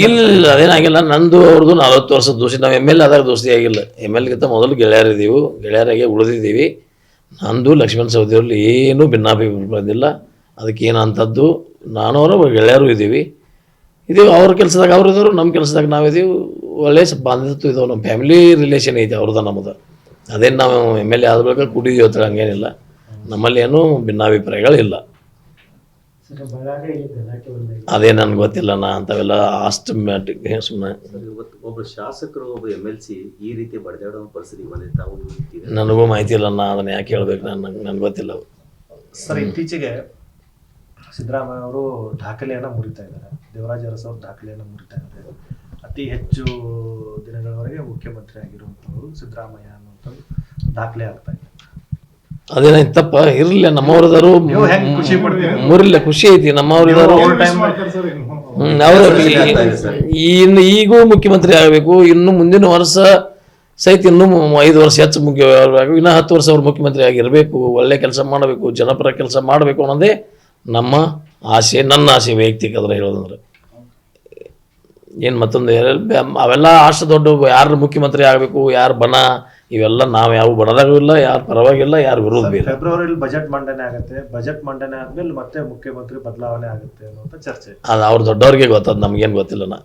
ಇಲ್ಲ ಅದೇನಾಗಿಲ್ಲ. ನಂದು ಅವ್ರದ್ದು 40 ವರ್ಷದ ದೋಸ್ತಿ. ನಾವು ಎಮ್ ಎಲ್ ಆದಾಗ ದೋಸ್ತಿ ಆಗಿಲ್ಲ. ಎಮ್ ಎಲ್ಗಿಂತ ಮೊದಲು ಗೆಳೆಯರಿದ್ದೀವಿ, ಗೆಳೆಯರಾಗಿ ಉಳಿದಿದ್ದೀವಿ. ನಂದು ಲಕ್ಷ್ಮಣ ಸವದಿಯವ್ರಲ್ಲಿ ಏನೂ ಭಿನ್ನಾಭಿಪ್ರಾಯ ಬಂದಿಲ್ಲ. ಅದಕ್ಕೆ ಏನು ಅಂಥದ್ದು ನಾನು ಅವರು ಗೆಳೆಯರು ಇದ್ದೀವಿ. ಅವ್ರ ಕೆಲಸದಾಗ ಅವ್ರು ಇದ್ದವರು, ನಮ್ಮ ಕೆಲಸದಾಗ ನಾವಿದ್ದೀವಿ. ಒಳ್ಳೆಯ ಬಾಂಧವ್ಯ ಇದಾವೆ. ನಮ್ಮ ಫ್ಯಾಮಿಲಿ ರಿಲೇಷನ್ ಐತೆ ಅವ್ರದ್ದು ನಮ್ಮದು. ಅದೇನು ನಾವು ಎಮ್ ಎಲ್ ಎ ಆದ ಬಳಿಕ ಕುಡಿದೀವಿ ಅಂತ ಹಂಗೇನಿಲ್ಲ. ನಮ್ಮಲ್ಲಿ ಏನೂ ಭಿನ್ನಾಭಿಪ್ರಾಯಗಳಿಲ್ಲ. ಅದೇ ನನಗೆ ಗೊತ್ತಿಲ್ಲ. ನಾ ಅಂಥವೆಲ್ಲ ಆಸ್ಟಮ್ಯಾಟಿಕ್ ಸುಮ್ಮನೆ. ಒಬ್ಬ ಶಾಸಕರು ಒಬ್ಬ MLC ಈ ರೀತಿ ಬಡಿದಾಡೋ ಪರಿಸ್ಥಿತಿ ಬಂದಿತ್ತು. ನನಗೂ ಮಾಹಿತಿ ಇಲ್ಲ. ನಾ ಅದನ್ನು ಯಾಕೆ ಹೇಳ್ಬೇಕು, ನನಗೆ ಗೊತ್ತಿಲ್ಲ. ಸರ್, ಇತ್ತೀಚೆಗೆ ಸಿದ್ದರಾಮಯ್ಯ ಅವರು ದಾಖಲೆಯನ್ನು ಮುರಿತಾ ಇದ್ದಾರೆ. ದೇವರಾಜ ಅರಸು ಅವರು ದಾಖಲೆಯನ್ನು ಮುರಿತಾ ಇದ್ದಾರೆ. ಅತಿ ಹೆಚ್ಚು ದಿನಗಳವರೆಗೆ ಮುಖ್ಯಮಂತ್ರಿ ಆಗಿರುವಂಥವ್ರು ಸಿದ್ದರಾಮಯ್ಯ ಅನ್ನುವಂಥದ್ದು ದಾಖಲೆ ಆಗ್ತಾ ಇದೆ. ಅದೇನ ತಪ್ಪ ಇರಲಿಲ್ಲ. ನಮ್ಮವ್ರದಾರು ಮುರಿಲ್ಲ, ಖುಷಿ ಐತಿ. ನಮ್ಮವ್ರಿದಾರು ಇನ್ನು ಈಗೂ ಮುಖ್ಯಮಂತ್ರಿ ಆಗಬೇಕು. ಇನ್ನು ಮುಂದಿನ ವರ್ಷ ಸಹಿತ ಇನ್ನೂ 5 ವರ್ಷ ಹೆಚ್ಚು ಮುಖ್ಯವಾಗಬೇಕು. ಇನ್ನೂ 10 ವರ್ಷ ಅವ್ರು ಮುಖ್ಯಮಂತ್ರಿ ಆಗಿರಬೇಕು. ಒಳ್ಳೆ ಕೆಲಸ ಮಾಡಬೇಕು, ಜನಪರ ಕೆಲಸ ಮಾಡಬೇಕು ಅನ್ನೋದೇ ನಮ್ಮ ಆಸೆ, ನನ್ನ ಆಸೆ ವೈಯಕ್ತಿಕ. ಅದ್ರ ಹೇಳೋದಂದ್ರೆ ಏನು ಮತ್ತೊಂದು ಅವೆಲ್ಲ ಅಷ್ಟು ದೊಡ್ಡ ಯಾರು ಮುಖ್ಯಮಂತ್ರಿ ಆಗಬೇಕು, ಯಾರು ಬಣ, ಇವೆಲ್ಲ ನಾವು ಯಾವ ಬಣದಾಗೂ ಇಲ್ಲ, ಯಾರು ಪರವಾಗಿಲ್ಲ, ಯಾರು ವಿರೋಧ ಇಲ್ಲ. ಫೆಬ್ರವರಿಯಲ್ಲಿ ಬಜೆಟ್ ಮಂಡನೆ ಆಗುತ್ತೆ. ಬಜೆಟ್ ಮಂಡನೆ ಆದ್ಮೇಲೆ ಮತ್ತೆ ಮುಖ್ಯಮಂತ್ರಿ ಬದಲಾವಣೆ ಆಗುತ್ತೆ ಅನ್ನುವಂಥ ಚರ್ಚೆ. ಅದು ಅವ್ರು ದೊಡ್ಡವ್ರಿಗೆ ಗೊತ್ತದ, ನಮ್ಗೇನು ಗೊತ್ತಿಲ್ಲ.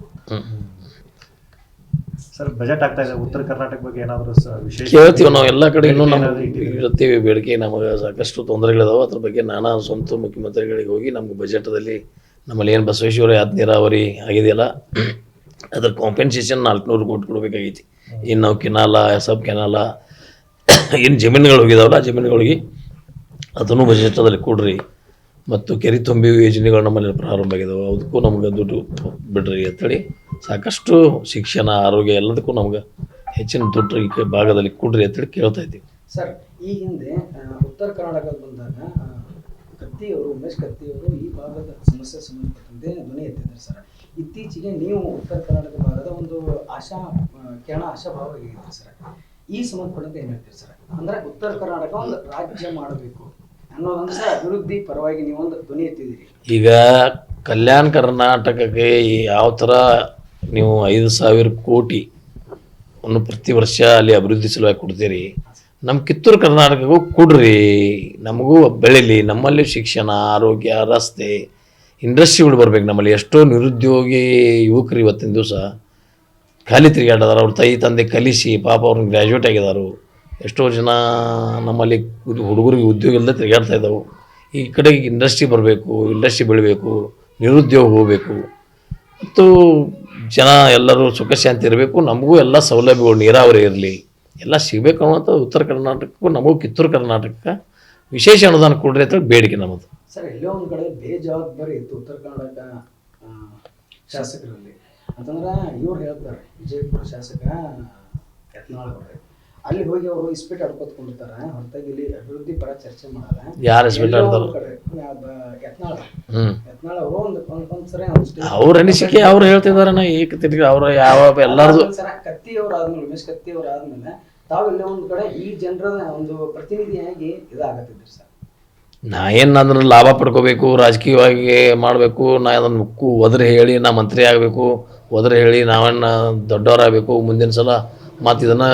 ಸರ್, ಬಜೆಟ್ ಆಗ್ತಾ ಇದೆ. ಉತ್ತರ ಕರ್ನಾಟಕ ಬಗ್ಗೆ ಏನಾದರೂ ವಿಶೇಷ ಕೇಳ್ತೀವಿ ನಾವು. ಎಲ್ಲ ಕಡೆ ಇನ್ನೂ ನಮ್ಗೆ ಇರ್ತೀವಿ ಬೇಡಿಕೆ. ನಮಗೆ ಸಾಕಷ್ಟು ತೊಂದರೆಗಳಿದಾವೆ. ಅದ್ರ ಬಗ್ಗೆ ನಾನಾ ಸ್ವಂತ ಮುಖ್ಯಮಂತ್ರಿಗಳಿಗೆ ಹೋಗಿ ನಮ್ಗೆ ಬಜೆಟ್ದಲ್ಲಿ ನಮ್ಮಲ್ಲಿ ಏನು ಬಸವೇಶ್ವರ ಯಾತ್ ನೀರಾವರಿ ಆಗಿದೆಯಲ್ಲ, ಅದ್ರ ಕಾಂಪೆನ್ಸೇಷನ್ 400 ಕೋಟಿ ಕೊಡಬೇಕಾಗೈತಿ. ಇನ್ನು ನಾವು ಕೆನಾಲ, ಸಬ್ ಕೆನಾಲ, ಏನು ಜಮೀನುಗಳು ಹೋಗಿದಾವಲ್ಲ, ಆ ಜಮೀನುಗಳಿಗೆ ಅದನ್ನು ಬಜೆಟದಲ್ಲಿ ಕೊಡ್ರಿ. ಮತ್ತು ಕೆರೆ ತುಂಬಿ ಯೋಜನೆಗಳು ನಮ್ಮಲ್ಲಿ ಪ್ರಾರಂಭ ಆಗಿದಾವೆ, ಅದಕ್ಕೂ ನಮ್ಗೆ ದುಡ್ಡು ಬಿಡ್ರಿ ಅಂತೇಳಿ ಸಾಕಷ್ಟು ಶಿಕ್ಷಣ, ಆರೋಗ್ಯ ಎಲ್ಲದಕ್ಕೂ ನಮ್ಗೆ ಹೆಚ್ಚಿನ ದುಡ್ಡು ಈ ಭಾಗದಲ್ಲಿ ಕೊಡ್ರಿ ಅಂತೇಳಿ ಕೇಳ್ತಾ ಇದ್ದೀವಿ. ಸರ್, ಈ ಹಿಂದೆ ಉತ್ತರ ಕರ್ನಾಟಕದ ಬಂದಾಗ ಕತ್ತಿಯವರು, ಉಮೇಶ್ ಕತ್ತಿಯವರು ಈ ಭಾಗದ ಸಮಸ್ಯೆ ಸಂಬಂಧಪಟ್ಟಂತೆ ಧ್ವನಿ ಎತ್ತಿದ್ದಾರೆ ಸರ್. ಇತ್ತೀಚೆಗೆ ನೀವು ಉತ್ತರ ಕರ್ನಾಟಕ ಭಾಗದ ಒಂದು ಆಶಾಭಾವ ಆಗಿದ್ದೀರಿ ಸರ್. ಈ ಸಂಬಂಧಪಟ್ಟಂತೆ ಏನು ಹೇಳ್ತೀರಿ ಸರ್? ಅಂದರೆ ಉತ್ತರ ಕರ್ನಾಟಕ ಒಂದು ರಾಜ್ಯ ಮಾಡಬೇಕು ಅನ್ನೋದೊಂದು ಸರ್ ಅಭಿವೃದ್ಧಿ ಪರವಾಗಿ ನೀವು ಒಂದು ಧ್ವನಿ ಎತ್ತಿದ್ದೀರಿ. ಈಗ ಕಲ್ಯಾಣ ಕರ್ನಾಟಕಕ್ಕೆ ಯಾವ ಥರ ನೀವು 5,000 ಕೋಟಿ ಅನ್ನು ಪ್ರತಿ ವರ್ಷ ಅಲ್ಲಿ ಅಭಿವೃದ್ಧಿ ಸಲುವಾಗಿ ಕೊಡ್ತೀರಿ, ನಮ್ಮ ಕಿತ್ತೂರು ಕರ್ನಾಟಕಕ್ಕೂ ಕೊಡ್ರಿ. ನಮಗೂ ಬೆಳೀಲಿ. ನಮ್ಮಲ್ಲಿ ಶಿಕ್ಷಣ, ಆರೋಗ್ಯ, ರಸ್ತೆ, ಇಂಡಸ್ಟ್ರಿಗಳು ಬರ್ಬೇಕು. ನಮ್ಮಲ್ಲಿ ಎಷ್ಟೋ ನಿರುದ್ಯೋಗಿ ಯುವಕರು ಇವತ್ತಿನ ದಿವಸ ಖಾಲಿ ತಿರುಗಾಡಿದಾರೆ. ಅವ್ರ ತಂದೆ ಕಲಿಸಿ ಪಾಪ ಅವ್ರನ್ನ ಗ್ರ್ಯಾಜುಯೇಟ್ ಆಗಿದ್ದಾರೆ. ಎಷ್ಟೋ ಜನ ನಮ್ಮಲ್ಲಿ ಹುಡುಗರಿಗೆ ಉದ್ಯೋಗ ಇಲ್ಲದೆ ತಿರುಗಾಡ್ತಾ ಇದ್ದಾವೆ. ಈ ಕಡೆಗೆ ಇಂಡಸ್ಟ್ರಿ ಬರಬೇಕು, ಇಂಡಸ್ಟ್ರಿ ಬೆಳಿಬೇಕು, ನಿರುದ್ಯೋಗ ಹೋಗಬೇಕು, ಮತ್ತು ಜನ ಎಲ್ಲರೂ ಸುಖ ಶಾಂತಿ ಇರಬೇಕು. ನಮಗೂ ಎಲ್ಲ ಸೌಲಭ್ಯಗಳು, ನೀರಾವರಿ ಇರಲಿ, ಎಲ್ಲ ಸಿಗಬೇಕು ಅನ್ನುವಂಥ ಉತ್ತರ ಕರ್ನಾಟಕಕ್ಕೂ ನಮಗೂ ಕಿತ್ತೂರು ಕರ್ನಾಟಕಕ್ಕೆ ವಿಶೇಷ ಅನುದಾನ ಕೊಡ್ರಿ ಅಂತ ಬೇಡಿಕೆ ನಮ್ಮದು. ಸರ್, ಎಲ್ಲೋ ಒಂದು ಕಡೆ ಬೇಜವಾಬ್ದಾರಿ ಇತ್ತು ಉತ್ತರ ಕರ್ನಾಟಕ ಶಾಸಕರಲ್ಲಿ ಅಂತಂದ್ರೆ ಇವ್ರು ಹೇಳ್ತಾರೆ. ವಿಜಯಪುರ ಶಾಸಕ ಯತ್ನಾಳ್ ಅವರು ಅಲ್ಲಿ ಹೋಗಿ ಅವರು ಇಸ್ಪೀಟ್ ಆಡ್ಕೊತ್ಕೊಂಡಿರ್ತಾರೆ, ಹೊರತಾಗಿ ಇಲ್ಲಿ ಅಭಿವೃದ್ಧಿ ಪರ ಚರ್ಚೆ ಮಾಡಲ್ಲ. ಯಾರು ಇಸ್ಪೀಟ್ ಆಡ್ತಾರೆ? ಯತ್ನಾಳ್ ಅವರು ಒಂದ್ಸರಿ ಅವ್ರ ಅನಿಸಿಕೆ ಅವ್ರು ಹೇಳ್ತಿದಾರೆ. ಏಕ ತಿರ್ಗಿ ಅವ್ರ ಯಾವ ಎಲ್ಲಾರ್ದು ಕತ್ತಿ ಅವ್ರು ಆದ್ಮೇಲೆ, ಉಮೇಶ್ ಕತ್ತಿ ಅವ್ರು ಆದ್ಮೇಲೆ ತಾವೆಲ್ಲ ಒಂದು ಕಡೆ ಈ ಜನರ ಒಂದು ಪ್ರತಿನಿಧಿಯಾಗಿ ಇದಾಗತ್ತಿದ್ರಿ ಸರ್. ನಾ ಏನು ಅದನ್ನು ಲಾಭ ಪಡ್ಕೋಬೇಕು, ರಾಜಕೀಯವಾಗಿ ಮಾಡಬೇಕು, ನಾ ಅದನ್ನು ಒದ್ರೆ ಹೇಳಿ ನಾ ಮಂತ್ರಿ ಆಗಬೇಕು, ಒದ್ರೆ ಹೇಳಿ ನಾವನ್ನ ದೊಡ್ಡವರಾಗಬೇಕು, ಮುಂದಿನ ಸಲ ಮತ್ತು ಇದನ್ನು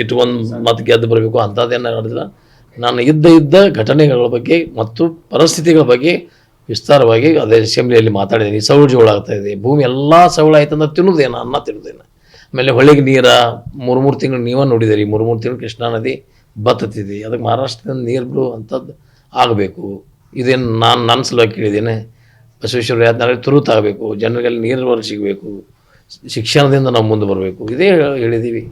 ಇಟ್ಕೊಂಡು ಮತ್ತೆ ಗೆದ್ದು ಬರಬೇಕು ಅಂಥದ್ದೇನು ನಡೆದಿಲ್ಲ. ನಾನು ಇದ್ದ ಘಟನೆಗಳ ಬಗ್ಗೆ ಮತ್ತು ಪರಿಸ್ಥಿತಿಗಳ ಬಗ್ಗೆ ವಿಸ್ತಾರವಾಗಿ ಅದೇ ಅಸೆಂಬ್ಲಿಯಲ್ಲಿ ಮಾತಾಡಿದ್ದೀನಿ. ಸೌಳು ಜೋಳ ಆಗ್ತಾಯಿದೆ, ಭೂಮಿ ಎಲ್ಲ ಸೌಳು ಆಯ್ತಂದ್ರೆ ತಿನ್ನೋದೇನು, ಅನ್ನ ತಿನ್ನೋದೇನು. ಆಮೇಲೆ ಹೊಳೆಗೆ ನೀರ 3 ತಿಂಗಳು ನೀವೇ ನೋಡಿದಿರಿ. 3 ತಿಂಗಳು ಕೃಷ್ಣಾ ನದಿ ಬತ್ತತಿದೆ. ಅದಕ್ಕೆ ಮಹಾರಾಷ್ಟ್ರದಿಂದ ನೀರು ಬಿಡು ಅಂಥದ್ದು ಆಗಬೇಕು. ಇದೇನು ನಾನು ನನ್ನ ಸಲುವಾಗಿ ಕೇಳಿದ್ದೇನೆ. ಬಸವೇಶ್ವರ ಯಾತ್ನಾಳೆ ತುರುತಾಗಬೇಕು, ಜನರಿಗೆ ನೀರು ಸಿಗಬೇಕು, ಶಿಕ್ಷಣದಿಂದ ನಾವು ಮುಂದೆ ಬರಬೇಕು, ಇದೇ ಹೇಳಿದ್ದೀವಿ.